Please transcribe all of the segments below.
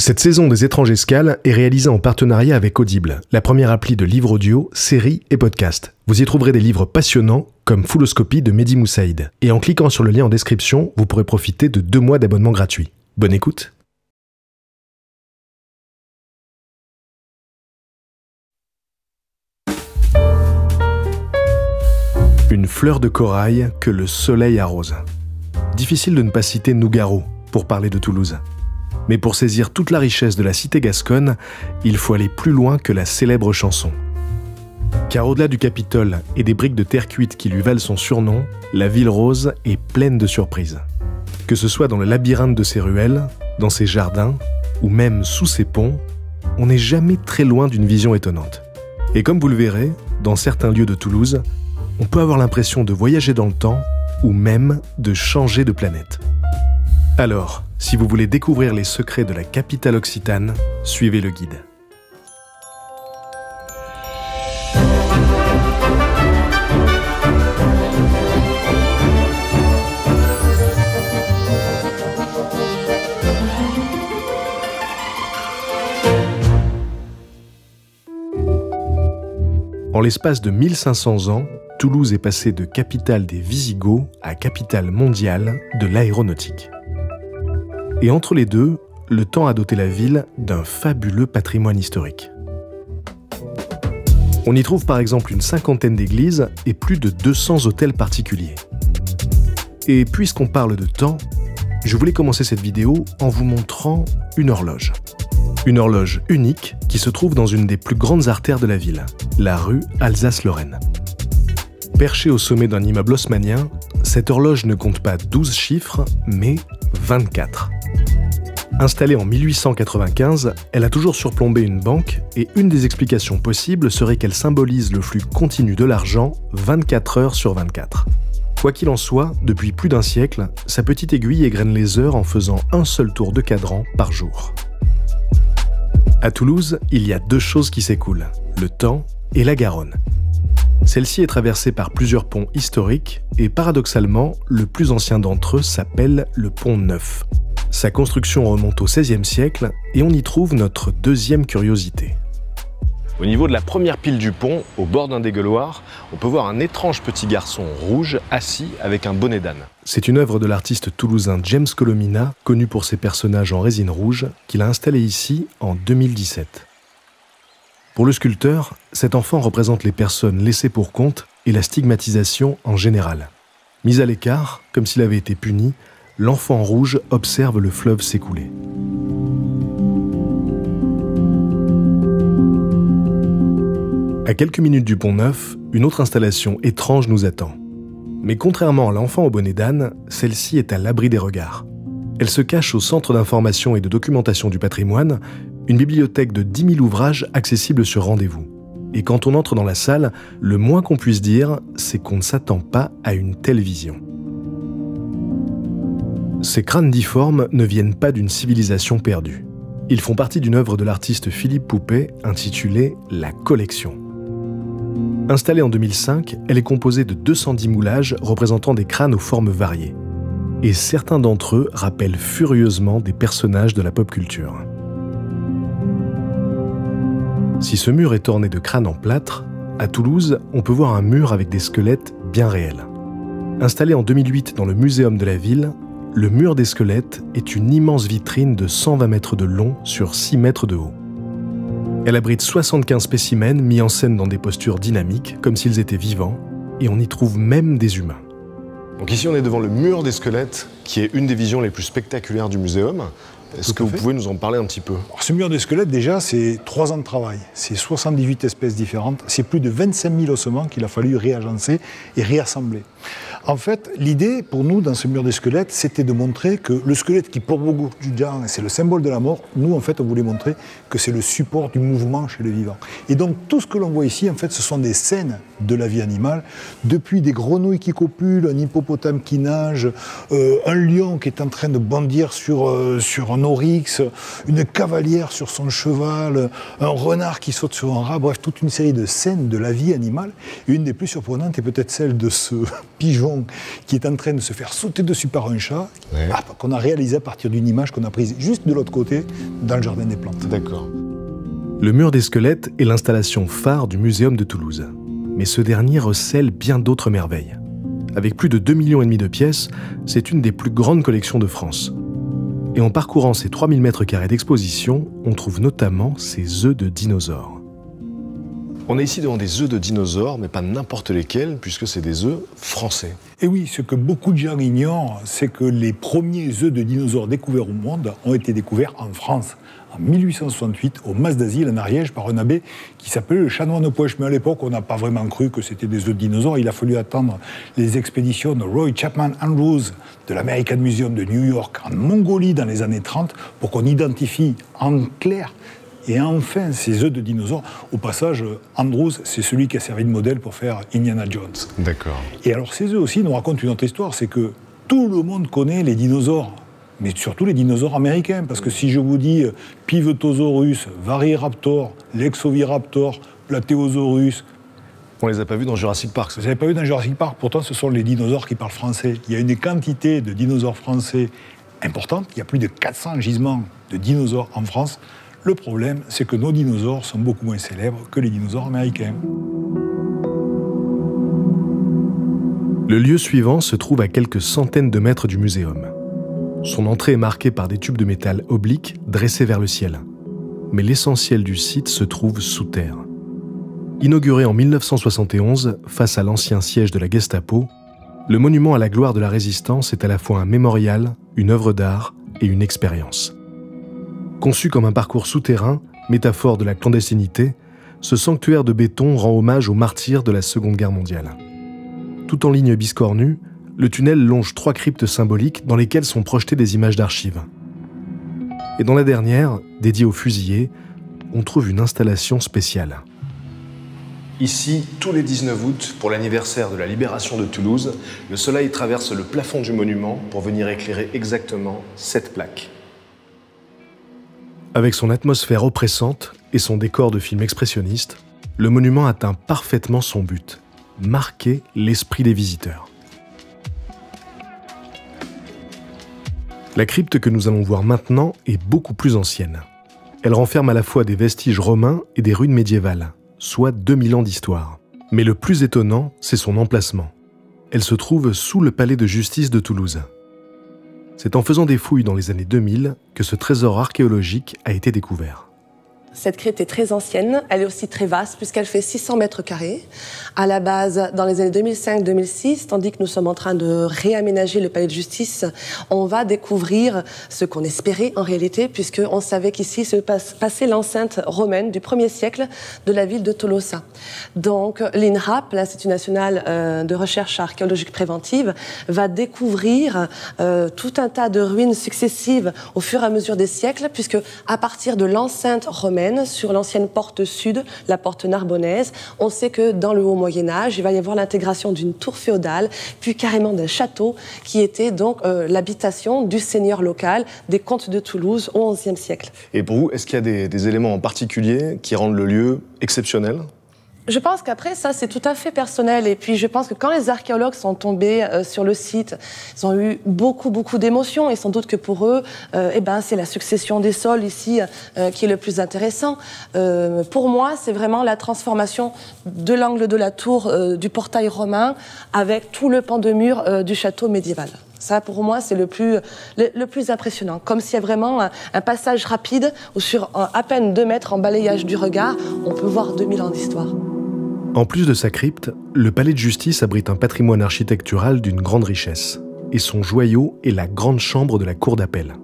Cette saison des Étranges Escales est réalisée en partenariat avec Audible, la première appli de livres audio, séries et podcasts. Vous y trouverez des livres passionnants comme Fouloscopie de Mehdi Moussaïd. Et en cliquant sur le lien en description, vous pourrez profiter de 2 mois d'abonnement gratuit. Bonne écoute. Une fleur de corail que le soleil arrose. Difficile de ne pas citer Nougaro pour parler de Toulouse. Mais pour saisir toute la richesse de la cité gasconne, il faut aller plus loin que la célèbre chanson. Car au-delà du Capitole et des briques de terre cuite qui lui valent son surnom, la ville rose est pleine de surprises. Que ce soit dans le labyrinthe de ses ruelles, dans ses jardins, ou même sous ses ponts, on n'est jamais très loin d'une vision étonnante. Et comme vous le verrez, dans certains lieux de Toulouse, on peut avoir l'impression de voyager dans le temps, ou même de changer de planète. Alors, si vous voulez découvrir les secrets de la capitale occitane, suivez le guide. En l'espace de 1500 ans, Toulouse est passée de capitale des Visigoths à capitale mondiale de l'aéronautique. Et entre les deux, le temps a doté la ville d'un fabuleux patrimoine historique. On y trouve par exemple une 50aine d'églises et plus de 200 hôtels particuliers. Et puisqu'on parle de temps, je voulais commencer cette vidéo en vous montrant une horloge. Une horloge unique qui se trouve dans une des plus grandes artères de la ville, la rue Alsace-Lorraine. Perchée au sommet d'un immeuble haussmannien, cette horloge ne compte pas 12 chiffres, mais 24. Installée en 1895, elle a toujours surplombé une banque et une des explications possibles serait qu'elle symbolise le flux continu de l'argent 24 heures sur 24. Quoi qu'il en soit, depuis plus d'un siècle, sa petite aiguille égrène les heures en faisant un seul tour de cadran par jour. À Toulouse, il y a 2 choses qui s'écoulent, le temps et la Garonne. Celle-ci est traversée par plusieurs ponts historiques et paradoxalement, le plus ancien d'entre eux s'appelle le pont Neuf. Sa construction remonte au XVIe siècle et on y trouve notre deuxième curiosité. Au niveau de la première pile du pont, au bord d'un dégueuloir, on peut voir un étrange petit garçon rouge assis avec un bonnet d'âne. C'est une œuvre de l'artiste toulousain James Colomina, connu pour ses personnages en résine rouge, qu'il a installé ici en 2017. Pour le sculpteur, cet enfant représente les personnes laissées pour compte et la stigmatisation en général. Mis à l'écart, comme s'il avait été puni, l'enfant rouge observe le fleuve s'écouler. À quelques minutes du pont Neuf, une autre installation étrange nous attend. Mais contrairement à l'enfant au bonnet d'âne, celle-ci est à l'abri des regards. Elle se cache au Centre d'information et de documentation du patrimoine, une bibliothèque de 10 000 ouvrages accessibles sur rendez-vous. Et quand on entre dans la salle, le moins qu'on puisse dire, c'est qu'on ne s'attend pas à une telle vision. Ces crânes difformes ne viennent pas d'une civilisation perdue. Ils font partie d'une œuvre de l'artiste Philippe Poupet intitulée « La Collection ». Installée en 2005, elle est composée de 210 moulages représentant des crânes aux formes variées. Et certains d'entre eux rappellent furieusement des personnages de la pop culture. Si ce mur est orné de crânes en plâtre, à Toulouse, on peut voir un mur avec des squelettes bien réels. Installé en 2008 dans le muséum de la ville, le mur des squelettes est une immense vitrine de 120 mètres de long sur 6 mètres de haut. Elle abrite 75 spécimens mis en scène dans des postures dynamiques, comme s'ils étaient vivants, et on y trouve même des humains. Donc ici on est devant le mur des squelettes, qui est une des visions les plus spectaculaires du muséum. Est-ce que vous pouvez nous en parler un petit peu? Alors, ce mur des squelettes, déjà, c'est 3 ans de travail. C'est 78 espèces différentes. C'est plus de 25 000 ossements qu'il a fallu réagencer et réassembler. En fait, l'idée pour nous, dans ce mur des squelettes, c'était de montrer que le squelette, qui pour beaucoup de gens, c'est le symbole de la mort, nous, en fait, on voulait montrer que c'est le support du mouvement chez le vivant. Et donc, tout ce que l'on voit ici, en fait, ce sont des scènes de la vie animale, depuis des grenouilles qui copulent, un hippopotame qui nage, un lion qui est en train de bondir sur un oryx, une cavalière sur son cheval, un renard qui saute sur un rat, bref, toute une série de scènes de la vie animale. Et une des plus surprenantes est peut-être celle de ce pigeon qui est en train de se faire sauter dessus par un chat, ouais, qu'on a réalisé à partir d'une image qu'on a prise juste de l'autre côté, dans le jardin des plantes. D'accord. Le mur des squelettes est l'installation phare du Muséum de Toulouse. Mais ce dernier recèle bien d'autres merveilles. Avec plus de 2,5 millions de pièces, c'est une des plus grandes collections de France. Et en parcourant ces 3000 m² d'exposition, on trouve notamment ces œufs de dinosaures. On est ici devant des œufs de dinosaures, mais pas n'importe lesquels, puisque c'est des œufs français. Et oui, ce que beaucoup de gens ignorent, c'est que les premiers œufs de dinosaures découverts au monde ont été découverts en France, en 1868, au Mas d'Asile, en Ariège, par un abbé qui s'appelait le Chanoine Poche. Mais à l'époque, on n'a pas vraiment cru que c'était des œufs de dinosaures. Il a fallu attendre les expéditions de Roy Chapman Andrews de l'American Museum de New York en Mongolie dans les années 30 pour qu'on identifie en clair et enfin ces œufs de dinosaures. Au passage, Andrews, c'est celui qui a servi de modèle pour faire Indiana Jones. D'accord. Et alors ces œufs aussi nous racontent une autre histoire, c'est que tout le monde connaît les dinosaures, mais surtout les dinosaures américains, parce que si je vous dis Pivetosaurus, Variraptor, Lexoviraptor, Plateosaurus, on les a pas vus dans Jurassic Park. Vous n'avez pas vu dans Jurassic Park, pourtant ce sont les dinosaures qui parlent français. Il y a une quantité de dinosaures français importante, il y a plus de 400 gisements de dinosaures en France. Le problème, c'est que nos dinosaures sont beaucoup moins célèbres que les dinosaures américains. Le lieu suivant se trouve à quelques centaines de mètres du muséum. Son entrée est marquée par des tubes de métal obliques dressés vers le ciel. Mais l'essentiel du site se trouve sous terre. Inauguré en 1971 face à l'ancien siège de la Gestapo, le monument à la gloire de la Résistance est à la fois un mémorial, une œuvre d'art et une expérience. Conçu comme un parcours souterrain, métaphore de la clandestinité, ce sanctuaire de béton rend hommage aux martyrs de la Seconde Guerre mondiale. Tout en ligne biscornue, le tunnel longe 3 cryptes symboliques dans lesquelles sont projetées des images d'archives. Et dans la dernière, dédiée aux fusillés, on trouve une installation spéciale. Ici, tous les 19 août, pour l'anniversaire de la libération de Toulouse, le soleil traverse le plafond du monument pour venir éclairer exactement cette plaque. Avec son atmosphère oppressante et son décor de film expressionniste, le monument atteint parfaitement son but, marquer l'esprit des visiteurs. La crypte que nous allons voir maintenant est beaucoup plus ancienne. Elle renferme à la fois des vestiges romains et des ruines médiévales, soit 2000 ans d'histoire. Mais le plus étonnant, c'est son emplacement. Elle se trouve sous le palais de justice de Toulouse. C'est en faisant des fouilles dans les années 2000 que ce trésor archéologique a été découvert. Cette crypte est très ancienne, elle est aussi très vaste puisqu'elle fait 600 mètres carrés. À la base, dans les années 2005-2006, tandis que nous sommes en train de réaménager le palais de justice, on va découvrir ce qu'on espérait en réalité, puisqu'on savait qu'ici se passait l'enceinte romaine du 1er siècle de la ville de Tolosa. Donc l'INRAP, l'Institut national de recherche archéologique préventive, va découvrir tout un tas de ruines successives au fur et à mesure des siècles, puisque à partir de l'enceinte romaine, sur l'ancienne porte sud, la porte narbonnaise, on sait que dans le haut Moyen-Âge, il va y avoir l'intégration d'une tour féodale, puis carrément d'un château, qui était donc l'habitation du seigneur local des comtes de Toulouse au XIe siècle. Et pour vous, est-ce qu'il y a des éléments en particulier qui rendent le lieu exceptionnel ? Je pense qu'après, ça, c'est tout à fait personnel. Et puis, je pense que quand les archéologues sont tombés sur le site, ils ont eu beaucoup d'émotions. Et sans doute que pour eux, c'est la succession des sols ici qui est le plus intéressant. Pour moi, c'est vraiment la transformation de l'angle de la tour du portail romain avec tout le pan de mur du château médiéval. Ça, pour moi, c'est le plus impressionnant. Comme s'il y a vraiment un passage rapide où sur à peine 2 mètres en balayage du regard, on peut voir 2000 ans d'histoire. En plus de sa crypte, le palais de justice abrite un patrimoine architectural d'une grande richesse. Et son joyau est la grande chambre de la cour d'appel.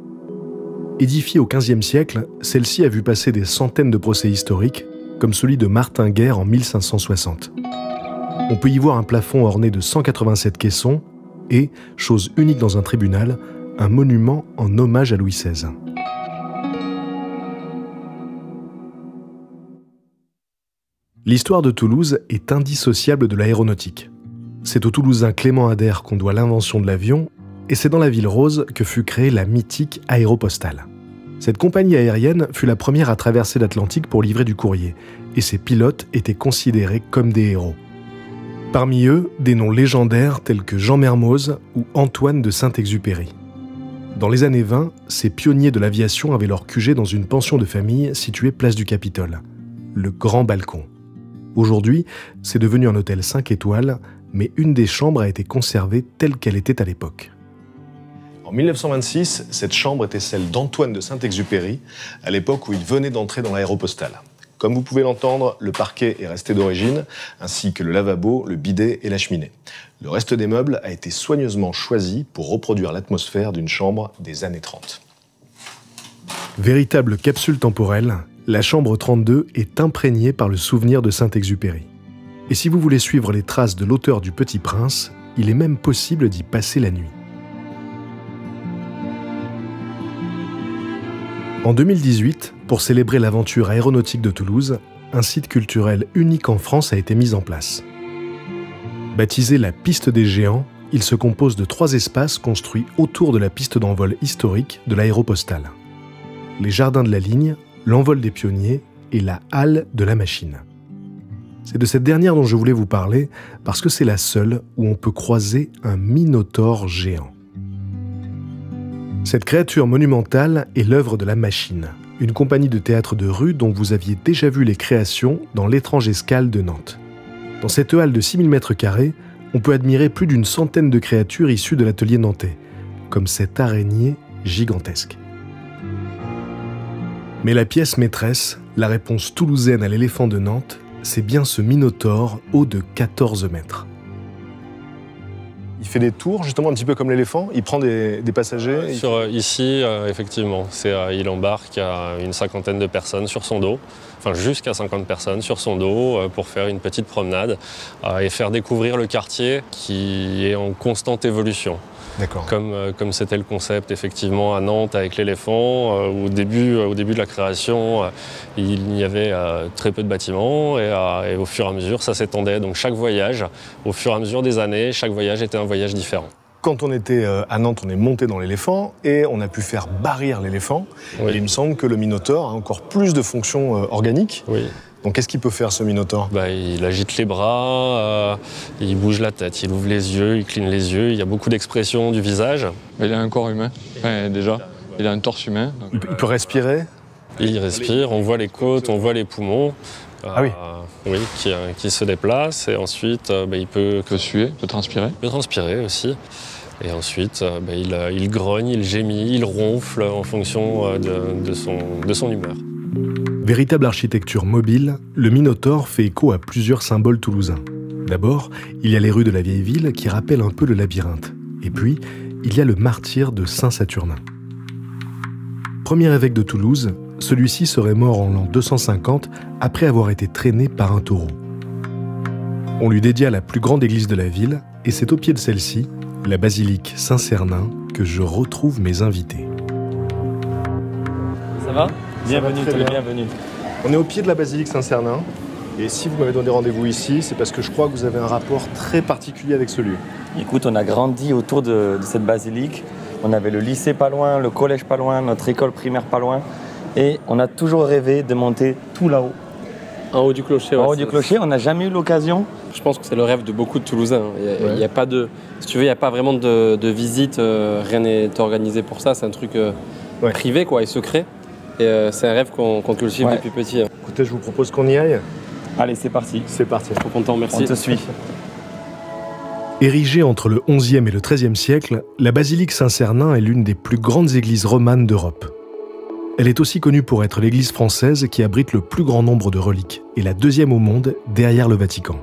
Édifiée au XVe siècle, celle-ci a vu passer des centaines de procès historiques, comme celui de Martin Guerre en 1560. On peut y voir un plafond orné de 187 caissons et, chose unique dans un tribunal, un monument en hommage à Louis XVI. L'histoire de Toulouse est indissociable de l'aéronautique. C'est au Toulousain Clément Ader qu'on doit l'invention de l'avion, et c'est dans la ville rose que fut créée la mythique Aéropostale. Cette compagnie aérienne fut la première à traverser l'Atlantique pour livrer du courrier, et ses pilotes étaient considérés comme des héros. Parmi eux, des noms légendaires tels que Jean Mermoz ou Antoine de Saint-Exupéry. Dans les années 20, ces pionniers de l'aviation avaient leur QG dans une pension de famille située place du Capitole, le Grand Balcon. Aujourd'hui, c'est devenu un hôtel 5 étoiles, mais une des chambres a été conservée telle qu'elle était à l'époque. En 1926, cette chambre était celle d'Antoine de Saint-Exupéry, à l'époque où il venait d'entrer dans l'aéropostale. Comme vous pouvez l'entendre, le parquet est resté d'origine, ainsi que le lavabo, le bidet et la cheminée. Le reste des meubles a été soigneusement choisi pour reproduire l'atmosphère d'une chambre des années 30. Véritable capsule temporelle, la chambre 32 est imprégnée par le souvenir de Saint-Exupéry. Et si vous voulez suivre les traces de l'auteur du Petit Prince, il est même possible d'y passer la nuit. En 2018, pour célébrer l'aventure aéronautique de Toulouse, un site culturel unique en France a été mis en place. Baptisé la Piste des Géants, il se compose de 3 espaces construits autour de la piste d'envol historique de l'aéropostale. Les jardins de la ligne, l'envol des pionniers et la halle de la machine. C'est de cette dernière dont je voulais vous parler parce que c'est la seule où on peut croiser un minotaure géant. Cette créature monumentale est l'œuvre de la Machine, une compagnie de théâtre de rue dont vous aviez déjà vu les créations dans l'étrange escale de Nantes. Dans cette halle de 6000 m², on peut admirer plus d'une centaine de créatures issues de l'atelier nantais, comme cette araignée gigantesque. Mais la pièce maîtresse, la réponse toulousaine à l'éléphant de Nantes, c'est bien ce minotaure haut de 14 mètres. Il fait des tours, justement, un petit peu comme l'éléphant. Il prend des passagers. Ici, effectivement, il embarque une 50aine de personnes sur son dos, enfin jusqu'à 50 personnes sur son dos pour faire une petite promenade et faire découvrir le quartier qui est en constante évolution. D'accord. Comme c'était le concept effectivement à Nantes avec l'éléphant, au début de la création, il y avait très peu de bâtiments et au fur et à mesure ça s'étendait. Donc chaque voyage, au fur et à mesure des années, chaque voyage était un voyage différent. Quand on était à Nantes, on est monté dans l'éléphant et on a pu faire barrir l'éléphant. Oui. Et il me semble que le minotaure a encore plus de fonctions organiques. Oui. Donc qu'est-ce qu'il peut faire ce minotaure ? Il agite les bras, il bouge la tête, il ouvre les yeux, il cligne les yeux, il y a beaucoup d'expressions du visage. Il a un corps humain, déjà, il a un torse humain. Donc... Il peut respirer ? Il respire, on voit les côtes, on voit les poumons. Ah oui. Oui, qui se déplacent et ensuite il peut suer, il peut transpirer. Il peut transpirer aussi. Et ensuite, il grogne, il gémit, il ronfle en fonction de son humeur. Véritable architecture mobile, le Minotaure fait écho à plusieurs symboles toulousains. D'abord, il y a les rues de la vieille ville qui rappellent un peu le labyrinthe. Et puis, il y a le martyre de Saint-Saturnin. Premier évêque de Toulouse, celui-ci serait mort en l'an 250 après avoir été traîné par un taureau. On lui dédia la plus grande église de la ville et c'est au pied de celle-ci, la basilique Saint-Cernin, que je retrouve mes invités. Ça va ? Bienvenue, très bien. Bienvenue. On est au pied de la basilique Saint-Cernin. Et si vous m'avez donné rendez-vous ici, c'est parce que je crois que vous avez un rapport très particulier avec ce lieu. Écoute, on a grandi autour de cette basilique. On avait le lycée pas loin, le collège pas loin, notre école primaire pas loin. Et on a toujours rêvé de monter tout là-haut. En haut du clocher. En haut du clocher, on n'a jamais eu l'occasion. Je pense que c'est le rêve de beaucoup de Toulousains. Il y a pas de, si tu veux, il n'y a pas vraiment de visite, rien n'est organisé pour ça. C'est un truc privé quoi, et secret. Et c'est un rêve qu'on cultive depuis petit. Écoutez, je vous propose qu'on y aille. Allez, c'est parti. C'est parti. Trop content, merci. On te suit. Érigée entre le XIe et le XIIIe siècle, la basilique Saint-Cernin est l'une des plus grandes églises romanes d'Europe. Elle est aussi connue pour être l'église française qui abrite le plus grand nombre de reliques et la deuxième au monde derrière le Vatican.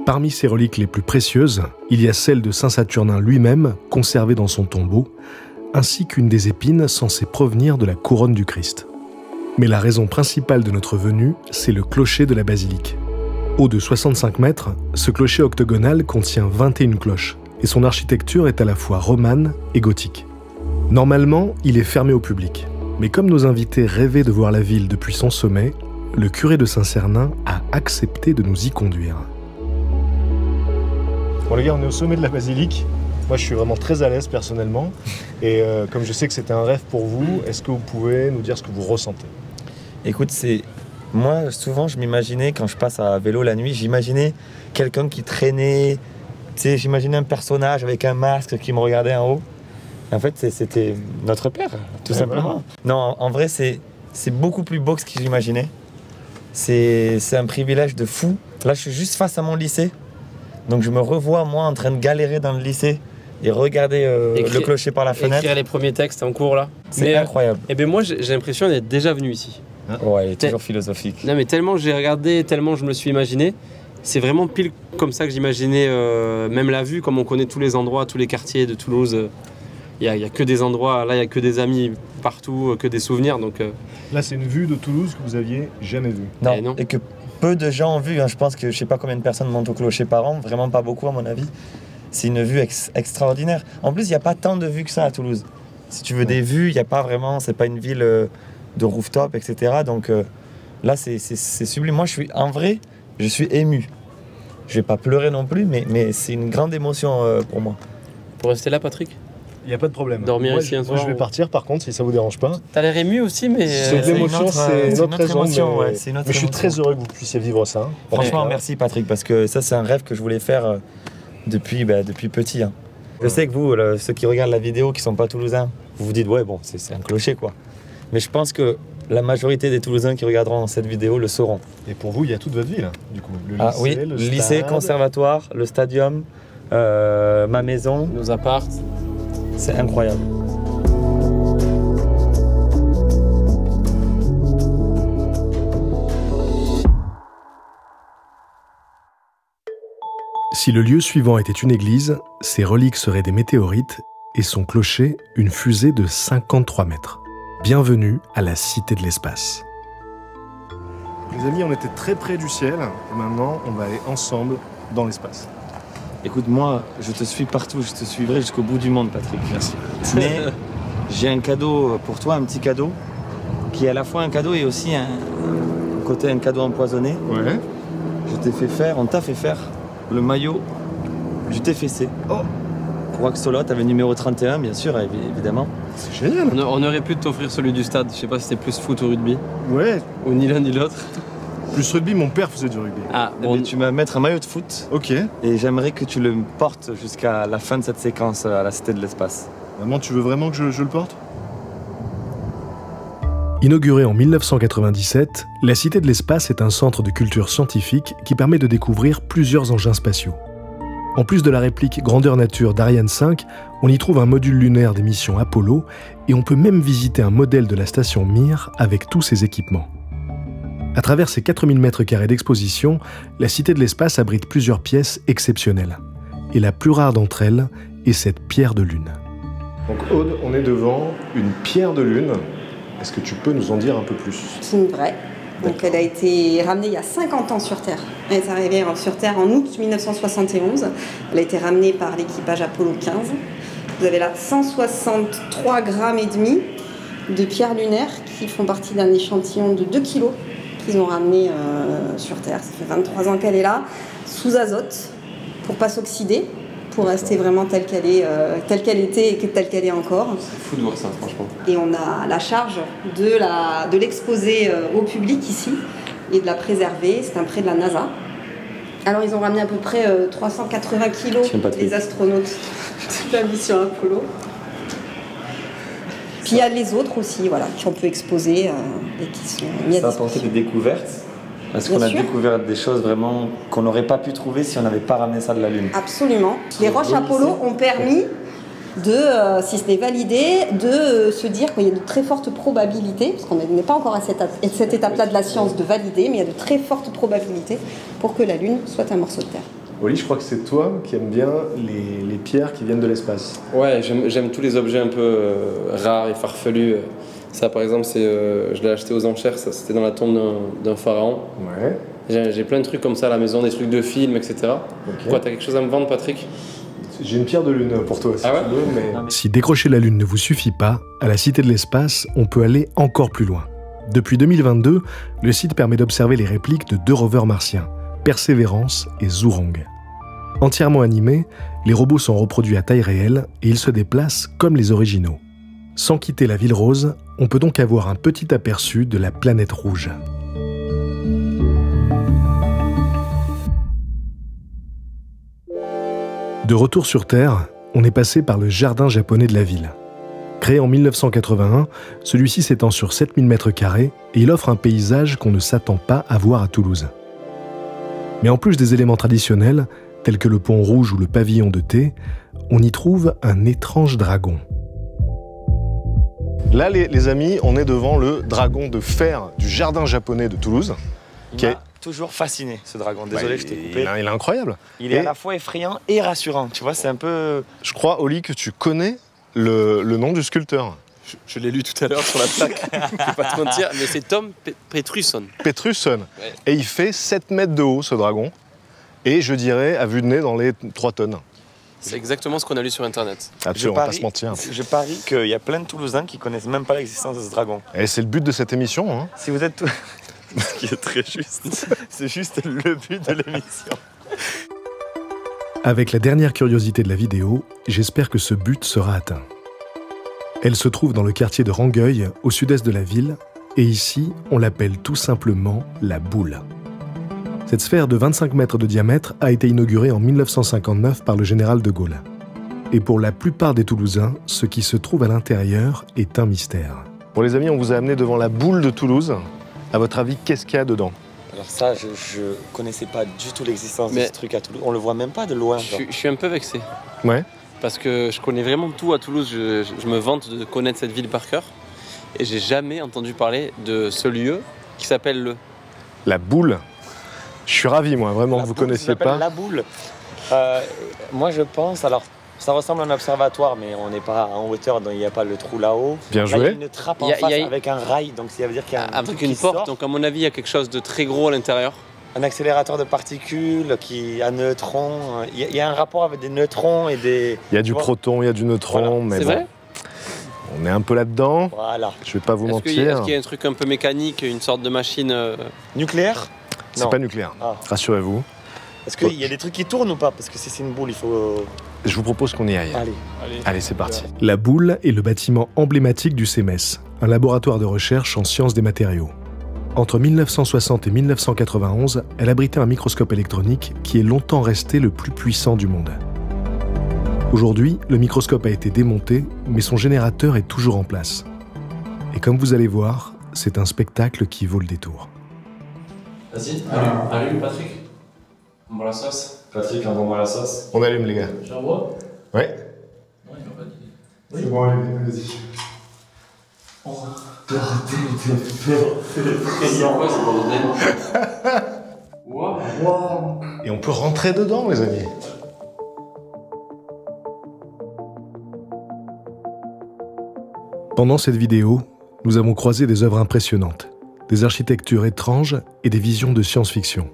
Parmi ses reliques les plus précieuses, il y a celle de Saint-Saturnin lui-même, conservée dans son tombeau, ainsi qu'une des épines censées provenir de la couronne du Christ. Mais la raison principale de notre venue, c'est le clocher de la basilique. Haut de 65 mètres, ce clocher octogonal contient 21 cloches, et son architecture est à la fois romane et gothique. Normalement, il est fermé au public, mais comme nos invités rêvaient de voir la ville depuis son sommet, le curé de Saint-Cernin a accepté de nous y conduire. Bon les gars, on est au sommet de la basilique. Moi, je suis vraiment très à l'aise personnellement. Et comme je sais que c'était un rêve pour vous, est-ce que vous pouvez nous dire ce que vous ressentez ? Écoute, c'est Moi, souvent, je m'imaginais, quand je passe à vélo la nuit, j'imaginais quelqu'un qui traînait. Tu sais, j'imaginais un personnage avec un masque qui me regardait en haut. En fait, c'était notre père, tout simplement. Non, en vrai, c'est beaucoup plus beau que ce que j'imaginais. C'est un privilège de fou. Là, je suis juste face à mon lycée. Donc, je me revois, moi, en train de galérer dans le lycée et regarder le clocher par la fenêtre. Écrire les premiers textes en cours, là. C'est incroyable. Et ben moi, j'ai l'impression d'être déjà venu ici. Ouais, il est toujours philosophique. Non, mais tellement j'ai regardé, tellement je me suis imaginé. C'est vraiment pile comme ça que j'imaginais, même la vue, comme on connaît tous les endroits, tous les quartiers de Toulouse. Il n'y a que des endroits, là, il n'y a que des amis partout, que des souvenirs. Donc, Là, c'est une vue de Toulouse que vous aviez jamais vue. Non, et que peu de gens ont vu. Hein. Je pense que je ne sais pas combien de personnes montent au clocher par an, vraiment pas beaucoup, à mon avis. C'est une vue extraordinaire. En plus, il n'y a pas tant de vues que ça à Toulouse. Si tu veux des vues, il n'y a pas vraiment, c'est pas une ville de rooftop, etc. Donc là, c'est sublime. Moi, en vrai, je suis ému. Je vais pas pleurer non plus, mais c'est une grande émotion pour moi. Pour rester là, Patrick ? Il n'y a pas de problème. Dormir ici un soir. Moi, je vais partir, par contre, si ça vous dérange pas. T'as l'air ému aussi, mais... C'est de l'émotion, c'est notre émotion. Ouais, mais je suis très heureux que vous puissiez vivre ça. Franchement, merci Patrick, parce que ça, c'est un rêve que je voulais faire depuis petit. Hein. Je sais que vous, ceux qui regardent la vidéo, qui sont pas toulousains, vous vous dites, ouais, bon, c'est un clocher, quoi. Mais je pense que la majorité des Toulousains qui regarderont cette vidéo le sauront. Et pour vous, il y a toute votre ville, du coup. Le lycée, oui, le lycée, conservatoire, le stadium, ma maison. Nos apparts. C'est incroyable. Si le lieu suivant était une église, ses reliques seraient des météorites et son clocher une fusée de 53 mètres. Bienvenue à la Cité de l'Espace. Les amis, on était très près du ciel et maintenant on va aller ensemble dans l'espace. Écoute, moi, je te suis partout, je te suivrai jusqu'au bout du monde, Patrick. Merci. Mais j'ai un cadeau pour toi, un petit cadeau, qui est à la fois un cadeau et aussi un cadeau empoisonné. Ouais. On t'a fait faire le maillot du TFC. Oh. Pour Axolot, avec le numéro 31, bien sûr, évidemment. C'est génial. On aurait pu t'offrir celui du stade. Je sais pas si c'était plus foot ou rugby. Ouais. Ou ni l'un ni l'autre. Plus rugby, mon père faisait du rugby. Ah, bon. Tu vas mettre un maillot de foot. Ok. Et j'aimerais que tu le portes jusqu'à la fin de cette séquence à la Cité de l'Espace. Maman, tu veux vraiment que je le porte ? Inaugurée en 1997, la Cité de l'Espace est un centre de culture scientifique qui permet de découvrir plusieurs engins spatiaux. En plus de la réplique grandeur nature d'Ariane 5, on y trouve un module lunaire des missions Apollo et on peut même visiter un modèle de la station Mir avec tous ses équipements. À travers ses 4000 m² d'exposition, la Cité de l'Espace abrite plusieurs pièces exceptionnelles. Et la plus rare d'entre elles est cette pierre de lune. Donc Aude, on est devant une pierre de lune. Est-ce que tu peux nous en dire un peu plus ? C'est une vraie. Donc elle a été ramenée il y a 50 ans sur Terre. Elle est arrivée sur Terre en août 1971. Elle a été ramenée par l'équipage Apollo 15. Vous avez là 163,5 grammes de pierres lunaires qui font partie d'un échantillon de 2 kilos qu'ils ont ramené sur Terre. Ça fait 23 ans qu'elle est là, sous azote, pour ne pas s'oxyder, pour rester vraiment telle qu'elle était et telle qu'elle est encore. C'est fou de voir ça, franchement. Et on a la charge de l'exposer au public ici et de la préserver. C'est un prêt de la NASA. Alors ils ont ramené à peu près 380 kilos les astronautes de la mission Apollo. Puis il y a les autres aussi, voilà, qu'on peut exposer et qui sont mis à disposition. Ça a apporté des découvertes. Est-ce qu'on a découvert des choses vraiment qu'on n'aurait pas pu trouver si on n'avait pas ramené ça de la Lune? Absolument. Les roches Apollo ont permis si ce n'est validé, de se dire qu'il y a de très fortes probabilités, parce qu'on n'est pas encore à cette étape-là de la science de valider, mais il y a de très fortes probabilités pour que la Lune soit un morceau de Terre. Oli, je crois que c'est toi qui aimes bien les pierres qui viennent de l'espace. Ouais, j'aime tous les objets un peu rares et farfelus. Ça, par exemple, je l'ai acheté aux enchères, c'était dans la tombe d'un pharaon. Ouais. J'ai plein de trucs comme ça à la maison, des trucs de films, etc. Okay. Pourquoi, t'as quelque chose à me vendre, Patrick? J'ai une pierre de lune pour toi, si tu veux, mais... Si décrocher la Lune ne vous suffit pas, à la Cité de l'Espace, on peut aller encore plus loin. Depuis 2022, le site permet d'observer les répliques de 2 rovers martiens, Persévérance et Zhurong. Entièrement animés, les robots sont reproduits à taille réelle et ils se déplacent comme les originaux. Sans quitter la ville rose, on peut donc avoir un petit aperçu de la planète rouge. De retour sur Terre, on est passé par le jardin japonais de la ville. Créé en 1981, celui-ci s'étend sur 7000 m² et il offre un paysage qu'on ne s'attend pas à voir à Toulouse. Mais en plus des éléments traditionnels, tels que le pont rouge ou le pavillon de thé, on y trouve un étrange dragon. Là, les amis, on est devant le dragon de fer du jardin japonais de Toulouse. Il m'a toujours fasciné, ce dragon. Désolé, je t'ai coupé. Il est incroyable. Il est à la fois effrayant et rassurant. Tu vois, c'est un peu... Je crois, Oli, que tu connais le nom du sculpteur. Je l'ai lu tout à l'heure sur la plaque, je vais pas te mentir, mais c'est Tom Petrusson. Petrusson. Ouais. Et il fait 7 mètres de haut, ce dragon. Et je dirais, à vue de nez, dans les 3 tonnes. C'est exactement ce qu'on a lu sur Internet. Absolument, on va pas se mentir. Je parie qu'il y a plein de Toulousains qui connaissent même pas l'existence de ce dragon. Et c'est le but de cette émission. Hein. Si vous êtes... Ce qui est très juste. C'est juste le but de l'émission. Avec la dernière curiosité de la vidéo, j'espère que ce but sera atteint. Elle se trouve dans le quartier de Rangueil, au sud-est de la ville, et ici, on l'appelle tout simplement la boule. Cette sphère de 25 mètres de diamètre a été inaugurée en 1959 par le général de Gaulle. Et pour la plupart des Toulousains, ce qui se trouve à l'intérieur est un mystère. Bon les amis, on vous a amené devant la boule de Toulouse. À votre avis, qu'est-ce qu'il y a dedans? Alors ça, je connaissais pas du tout l'existence de ce truc à Toulouse. On le voit même pas de loin. Je suis un peu vexé. Ouais. Parce que je connais vraiment tout à Toulouse. Je me vante de connaître cette ville par cœur. Et j'ai jamais entendu parler de ce lieu qui s'appelle le... La boule. Je suis ravi, moi, vraiment, vous connaissiez pas. La boule. Moi, je pense... Alors, ça ressemble à un observatoire, mais on n'est pas en hauteur, donc il n'y a pas le trou là-haut. Bien joué. Là, il y a une trappe en face avec un rail, donc ça veut dire qu'il y a avec une porte, donc à mon avis, il y a quelque chose de très gros à l'intérieur. Un accélérateur de particules à neutrons. Il y a un rapport avec des neutrons et des... Il y a du proton, il y a du neutron, mais c'est vrai. On est un peu là-dedans. Voilà. Je vais pas vous mentir. Est-ce qu'il y a un truc un peu mécanique, une sorte de machine nucléaire? C'est pas nucléaire, rassurez-vous. Est-ce qu'il y a des trucs qui tournent ou pas? Parce que si c'est une boule, il faut... Je vous propose qu'on y aille. Allez, c'est parti. La boule est le bâtiment emblématique du CEMES, un laboratoire de recherche en sciences des matériaux. Entre 1960 et 1991, elle abritait un microscope électronique qui est longtemps resté le plus puissant du monde. Aujourd'hui, le microscope a été démonté, mais son générateur est toujours en place. Et comme vous allez voir, c'est un spectacle qui vaut le détour. Vas-y, allume Patrick. On boit la sauce. Patrick, on boit la sauce. On allume les gars. J'en bois? Ouais. Non, il m'a pas dit. C'est bon, vas-y. Oh, c'est quoi ce bordel? Wow. Et on peut rentrer dedans, les amis. Pendant cette vidéo, nous avons croisé des œuvres impressionnantes, des architectures étranges et des visions de science-fiction.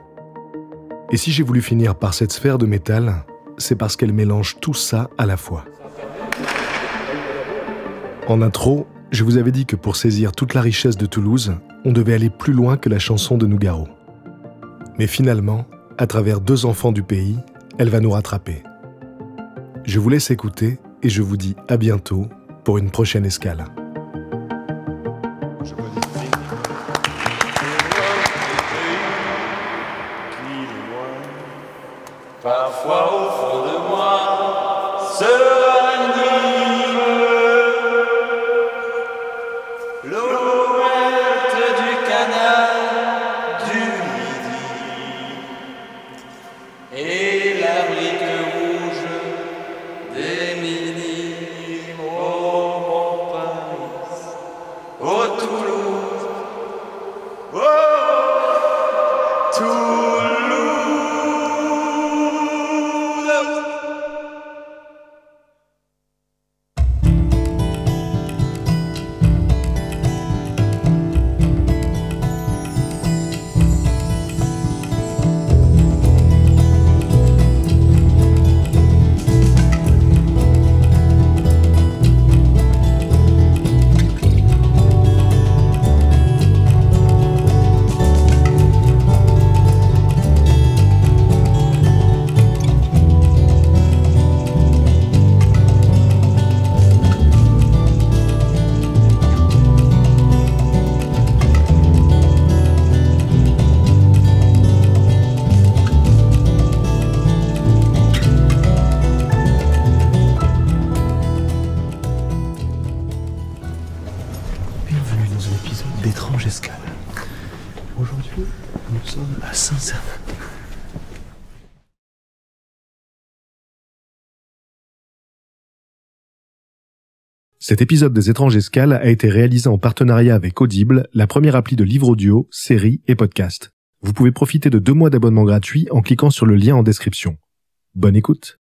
Et si j'ai voulu finir par cette sphère de métal, c'est parce qu'elle mélange tout ça à la fois. En intro, je vous avais dit que pour saisir toute la richesse de Toulouse, on devait aller plus loin que la chanson de Nougaro. Mais finalement, à travers 2 enfants du pays, elle va nous rattraper. Je vous laisse écouter et je vous dis à bientôt pour une prochaine escale. Parfois au fond de moi se ranime l'ouverture du canal du Midi et la brique rouge des minimes au Montparnasse, au Toulouse, au Toulouse. Aujourd'hui, nous sommes à Saint-Sernin. Cet épisode des Étranges Escales a été réalisé en partenariat avec Audible, la première appli de livres audio, séries et podcasts. Vous pouvez profiter de 2 mois d'abonnement gratuit en cliquant sur le lien en description. Bonne écoute!